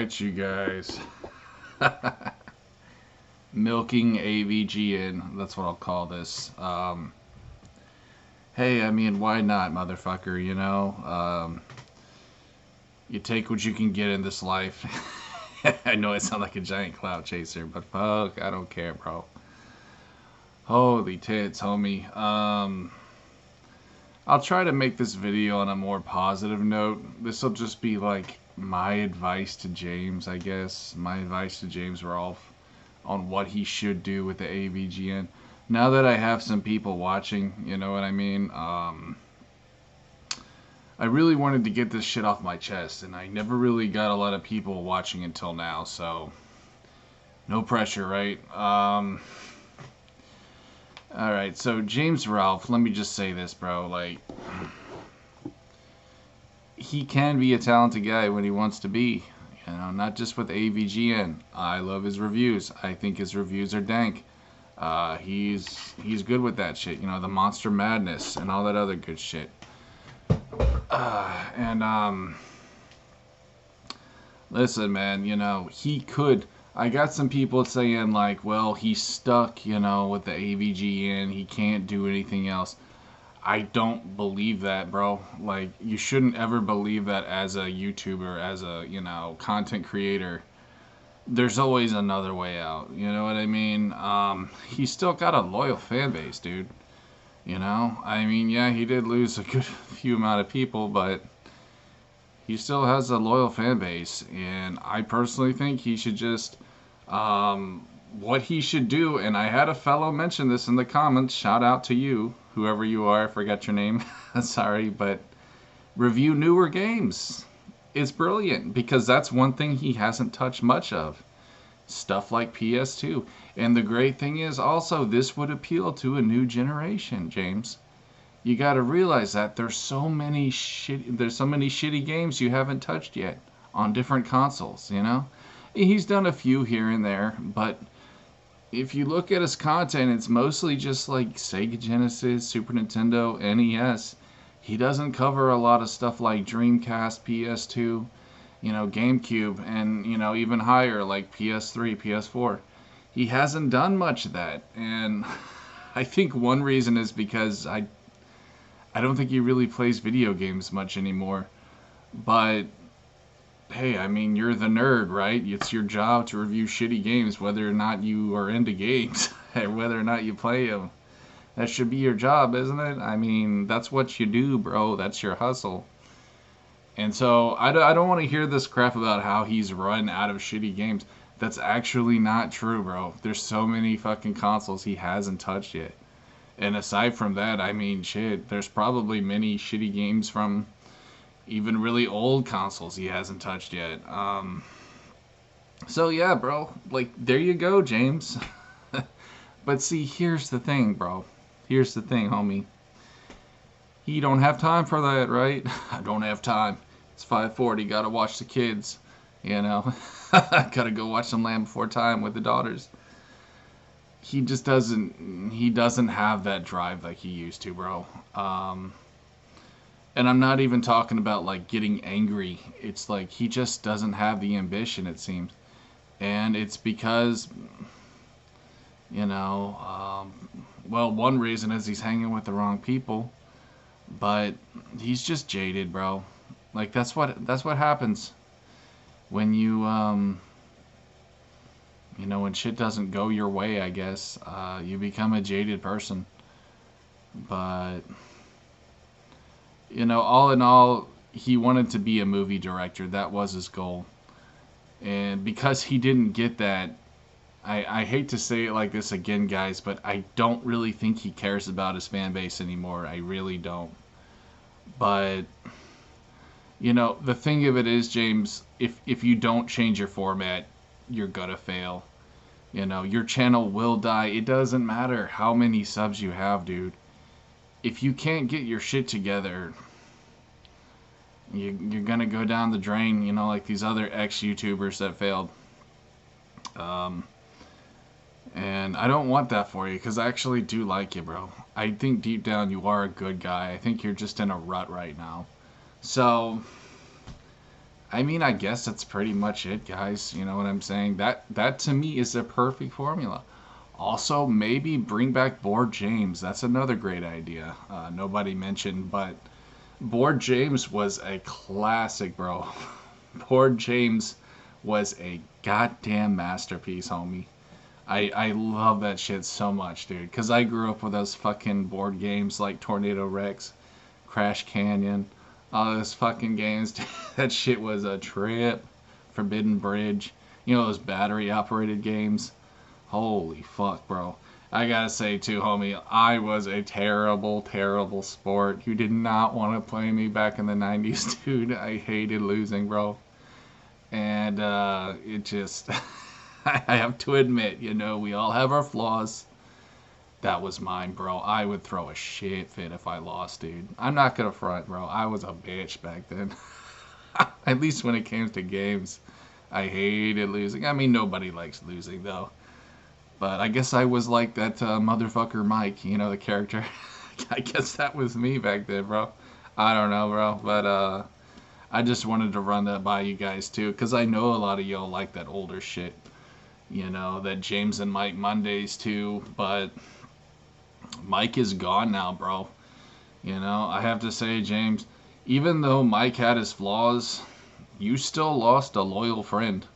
Alright, you guys. Milking AVGN. That's what I'll call this. Hey, I mean, why not, motherfucker, you know? You take what you can get in this life. I know I sound like a giant clout chaser, but fuck, I don't care, bro. Holy tits, homie. I'll try to make this video on a more positive note. This will just be like my advice to James, I guess. My advice to James Rolfe on what he should do with the AVGN. Now that I have some people watching, you know what I mean? I really wanted to get this shit off my chest, and I never really got a lot of people watching until now, so no pressure, right? Alright, so James Rolfe, let me just say this, bro, like, he can be a talented guy when he wants to be, you know, not just with AVGN. I love his reviews. I think his reviews are dank. He's good with that shit, you know, the Monster Madness and all that other good shit. Listen, man, you know, he could. I got some people saying, like, well, he's stuck, you know, with the AVGN. He can't do anything else. I don't believe that, bro. Like, you shouldn't ever believe that as a YouTuber, as a, you know, content creator. There's always another way out. You know what I mean? He's still got a loyal fan base, dude. You know? I mean, yeah, he did lose a good few amount of people, but he still has a loyal fan base. And I personally think he should just, what he should do, and I had a fellow mention this in the comments, shout out to you, whoever you are, I forgot your name, sorry, but review newer games. It's brilliant, because that's one thing he hasn't touched much of. Stuff like PS2. And the great thing is also, this would appeal to a new generation, James. You gotta realize that there's so many shitty games you haven't touched yet on different consoles, you know? He's done a few here and there, but if you look at his content, it's mostly just like Sega Genesis, Super Nintendo, NES. He doesn't cover a lot of stuff like Dreamcast, PS2, you know, GameCube, and, you know, even higher like PS3, PS4. He hasn't done much of that, and I think one reason is because I don't think he really plays video games much anymore. But hey, I mean, you're the nerd, right? It's your job to review shitty games, whether or not you are into games, or whether or not you play them. That should be your job, isn't it? I mean, that's what you do, bro. That's your hustle. And so, I don't want to hear this crap about how he's run out of shitty games. That's actually not true, bro. There's so many fucking consoles he hasn't touched yet. And aside from that, I mean, shit, there's probably many shitty games from even really old consoles he hasn't touched yet. So yeah, bro, like, there you go, James. But see, here's the thing, bro. Here's the thing, homie. You don't have time for that, right? I don't have time. It's 5:40, gotta watch the kids, you know? Gotta go watch some Land Before Time with the daughters. He just doesn't have that drive like he used to, bro. And I'm not even talking about, like, getting angry. It's like he just doesn't have the ambition, it seems. And it's because, you know, well, one reason is he's hanging with the wrong people. But he's just jaded, bro. Like, that's what happens when you, you know, when shit doesn't go your way, I guess. You become a jaded person. But, you know, all in all, he wanted to be a movie director. That was his goal. And because he didn't get that, I hate to say it like this again, guys, but I don't really think he cares about his fan base anymore. I really don't. But, you know, the thing of it is, James, if you don't change your format, you're gonna fail. You know, your channel will die. It doesn't matter how many subs you have, dude. If you can't get your shit together, you're gonna go down the drain, you know, like these other ex-YouTubers that failed. And I don't want that for you, because I actually do like you, bro. I think deep down you are a good guy. I think you're just in a rut right now. So, I mean, I guess that's pretty much it, guys. You know what I'm saying? That to me is a perfect formula. Also, maybe bring back Board James. That's another great idea. Nobody mentioned, but Board James was a classic, bro. Board James was a goddamn masterpiece, homie. I love that shit so much, dude. Because I grew up with those fucking board games like Tornado Rex, Crash Canyon, all those fucking games. That shit was a trip. Forbidden Bridge. You know those battery operated games? Holy fuck, bro. I gotta say, too, homie, I was a terrible, terrible sport. You did not want to play me back in the 90s, dude. I hated losing, bro. And it just. I have to admit, you know, we all have our flaws. That was mine, bro. I would throw a shit fit if I lost, dude. I'm not gonna front, bro. I was a bitch back then. At least when it came to games. I hated losing. I mean, nobody likes losing, though. But I guess I was like that motherfucker Mike, you know, the character. I guess that was me back then, bro. I don't know, bro. But I just wanted to run that by you guys, too. Because I know a lot of y'all like that older shit. You know, that James and Mike Mondays, too. But Mike is gone now, bro. You know, I have to say, James, even though Mike had his flaws, you still lost a loyal friend.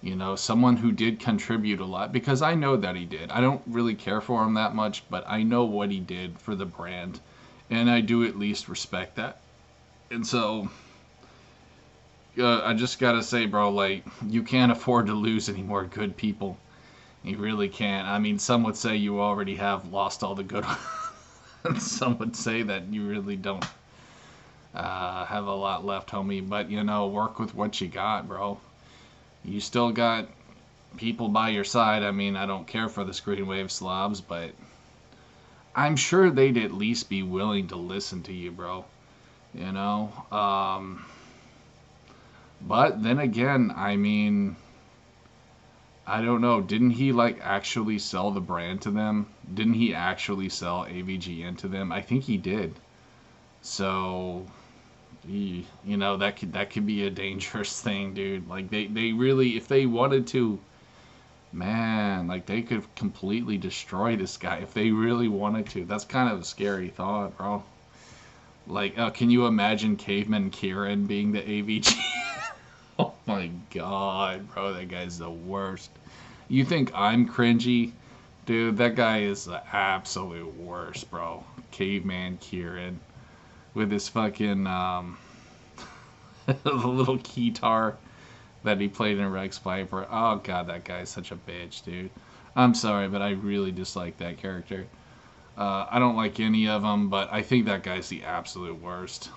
You know, someone who did contribute a lot, because I know that he did. I don't really care for him that much, but I know what he did for the brand, and I do at least respect that. And so, I just gotta say, bro, like, you can't afford to lose any more good people. You really can't. I mean, some would say you already have lost all the good ones. Some would say that you really don't have a lot left, homie. But, you know, work with what you got, bro. You still got people by your side. I mean, I don't care for the Screenwave slobs, but I'm sure they'd at least be willing to listen to you, bro. You know? But then again, I mean, I don't know. Didn't he, like, actually sell the brand to them? Didn't he actually sell AVGN to them? I think he did. So, you know, that could be a dangerous thing, dude. Like, they really, if they wanted to, man, like, they could completely destroy this guy if they really wanted to. That's kind of a scary thought, bro. Like, can you imagine Caveman Kieran being the AVG? Oh my god, bro, that guy's the worst. You think I'm cringy? Dude, that guy is the absolute worst, bro. Caveman Kieran. With his fucking, the little guitar that he played in Rex Piper. Oh god, that guy's such a bitch, dude. I'm sorry, but I really dislike that character. I don't like any of them, but I think that guy's the absolute worst.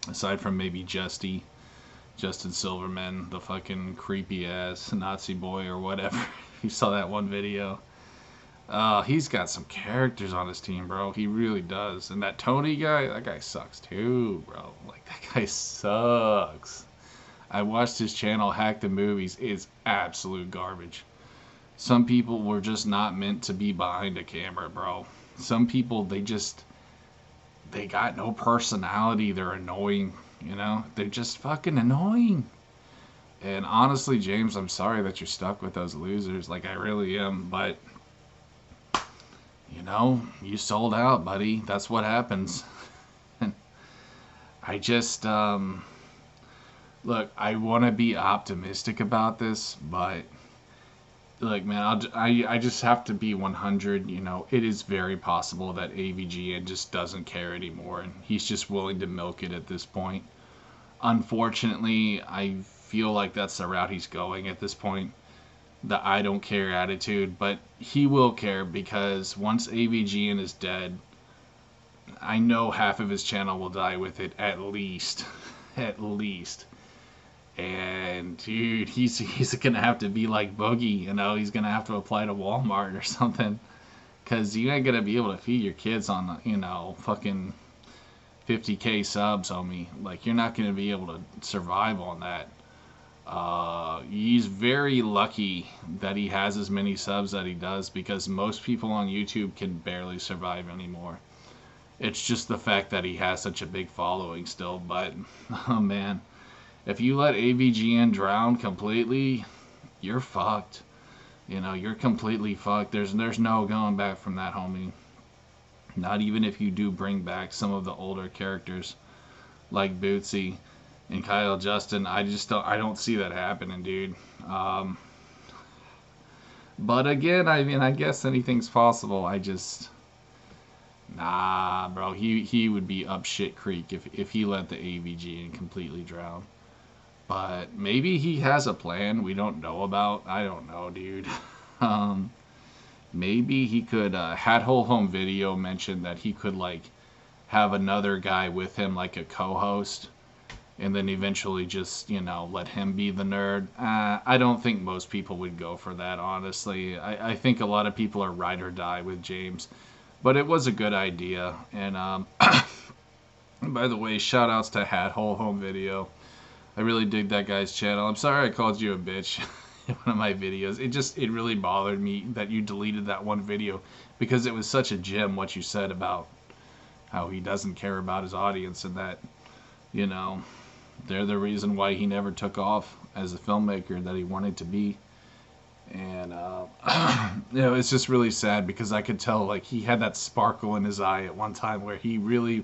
Aside from maybe Justin Silverman, the fucking creepy ass Nazi boy or whatever. You saw that one video. He's got some characters on his team, bro. He really does. And that Tony guy, that guy sucks too, bro. Like, that guy sucks. I watched his channel, Hack the Movies. It's absolute garbage. Some people were just not meant to be behind a camera, bro. Some people, they got no personality. They're annoying, you know? They're just fucking annoying. And honestly, James, I'm sorry that you're stuck with those losers. Like, I really am. But, you know, you sold out, buddy. That's what happens. I just, look, I want to be optimistic about this, but look, man, I just have to be 100. You know, it is very possible that AVGN just doesn't care anymore, and he's just willing to milk it at this point. Unfortunately, I feel like that's the route he's going at this point. The I don't care attitude, but he will care because once AVGN is dead, I know half of his channel will die with it at least. At least. And dude, he's gonna have to be like Boogie, you know. He's gonna have to apply to Walmart or something, cause you ain't gonna be able to feed your kids on, you know, fucking 50K subs, homie. Like, you're not gonna be able to survive on that. He's very lucky that he has as many subs that he does, because most people on YouTube can barely survive anymore. It's just the fact that he has such a big following still. But oh man. If you let AVGN drown completely, you're fucked. You know, you're completely fucked. There's no going back from that, homie. Not even if you do bring back some of the older characters like Bootsy and Kyle Justin. I don't see that happening, dude. But again, I mean, I guess anything's possible. Nah, bro. He would be up shit creek if he let the AVGN completely drown. But maybe he has a plan we don't know about. I don't know, dude. Um, Maybe he could. Hat Hole Home Video mentioned that he could like have another guy with him, like a co-host, and then eventually just let him be the nerd. I don't think most people would go for that, honestly. I think a lot of people are ride or die with James, but it was a good idea. And by the way, shout outs to Hat Hole Home Video. I really dig that guy's channel. I'm sorry I called you a bitch in one of my videos. It really bothered me that you deleted that one video because it was such a gem what you said about how he doesn't care about his audience and that, you know, they're the reason why he never took off as a filmmaker that he wanted to be. And, it's just really sad because I could tell, like, he had that sparkle in his eye at one time where he really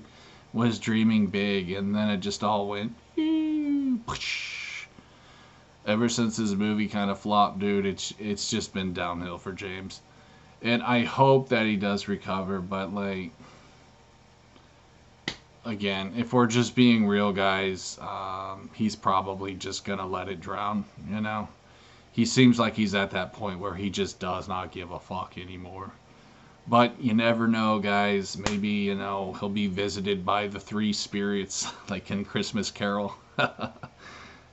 was dreaming big, and then it just all went ever since his movie kind of flopped, dude. It's just been downhill for James, and I hope that he does recover. But like, again, if we're just being real, guys, he's probably just gonna let it drown. He seems like he's at that point where he just does not give a fuck anymore. But you never know, guys. Maybe, he'll be visited by the three spirits, like in Christmas Carol.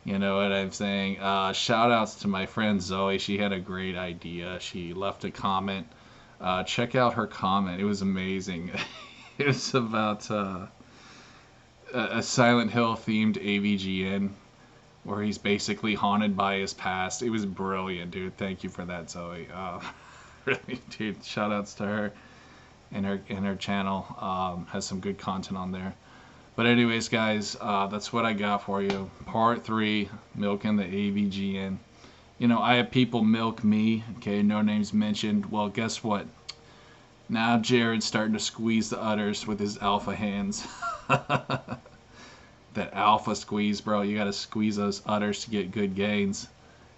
You know what I'm saying? Shout outs to my friend Zoe. She had a great idea. She left a comment. Check out her comment. It was amazing. It was about a Silent Hill themed AVGN where he's basically haunted by his past. It was brilliant, dude. Thank you for that, Zoe. Really, dude. Shout outs to her and her channel. Has some good content on there. But anyways, guys, that's what I got for you. Part 3, milking the AVGN. I have people milk me. Okay, no names mentioned. Well, guess what? Now Jared's starting to squeeze the udders with his alpha hands. That alpha squeeze, bro. You got to squeeze those udders to get good gains.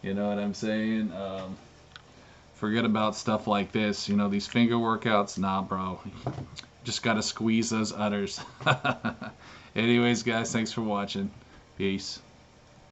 You know what I'm saying? Forget about stuff like this. These finger workouts. Nah, bro. Just got to squeeze those udders. Anyways, guys, thanks for watching. Peace.